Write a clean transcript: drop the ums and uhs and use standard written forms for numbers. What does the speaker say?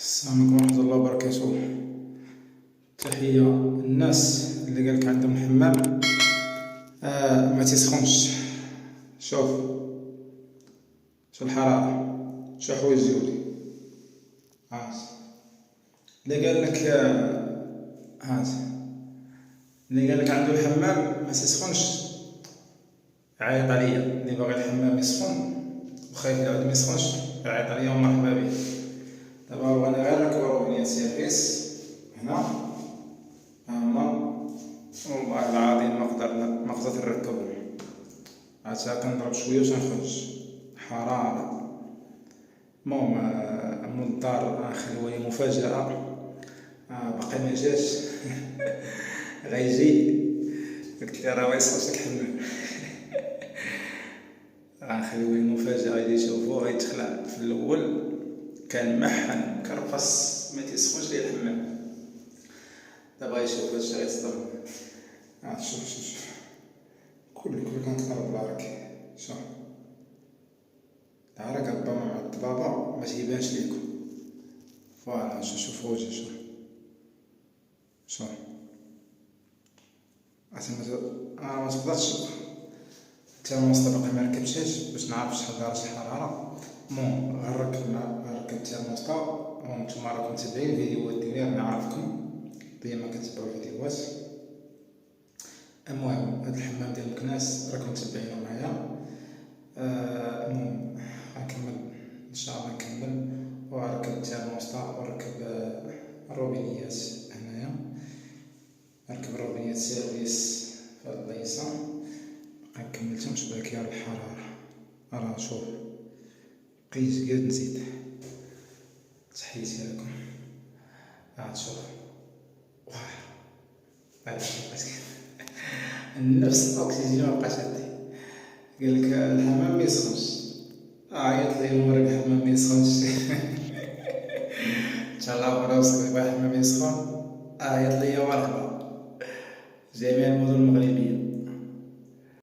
السلام عليكم ورحمة الله وبركاته. تحية الناس اللي قالك عندهم الحمام ما تيسخنش. شوف الحرارة، شو حوايج ديولي هات اللي قالك هات اللي قالك عنده الحمام ما تيسخنش عيط عليا. اللي باغي الحمام يسخن وخايف يعاود ما يسخنش يعيط عليا ومرحبا به. دابا بغينا غير نركبو بنية سيرفيس هنا هاهما، والله العظيم ما قدرت نركبهم. عاد كنضرب شوية باش نخرج حرارة. المهم الدار غنخليوها هي مفاجأة. باقي ما جاش غيجي. قلت ليه راه ميسخنش الحمام غنخليوه هي مفاجأة. غادي يشوفوه غيتخلع. في الأول كان محن كرفص ما تيسخنش ليه الحمام. دابا غيشوف هادشي غيتصدم. شوف كل كنتقرب العرك. شوف العرك ربما مع الضبابة ما تيبانش ليكم. فوالا شوف وجهي. شوف ما تقدرش تشوف. الترموسطا باقي ما ركبتهاش باش نعرف شحال درجة الحرارة. غنركب الترموسطا وانتوما راكم متابعين الفيديوهات ديالي، راني عارفكم ديما كتبعوا الفيديوهات. المهم هاد الحمام ديال مكناس راكم متابعينو معايا. المهم غنكمل ان شاء الله نكمل ونركب الترموسطا ونركب الروبينيات هنايا. نركب الروبينيات سيرفيس في هاد البلايصة. باقي مكملتهمش باكي على الحرارة. راه شوف قيس قاد نزيد. تحياتي لكم. شوف نفس الاكسجين مبقاش عندي. قالك الحمام ميسخنش. عيط ليه ورق الحمام ميسخنش ان شاء الله براسك بغا الحمام يسخن عيط ليا مرحبا. جميع المدن المغربية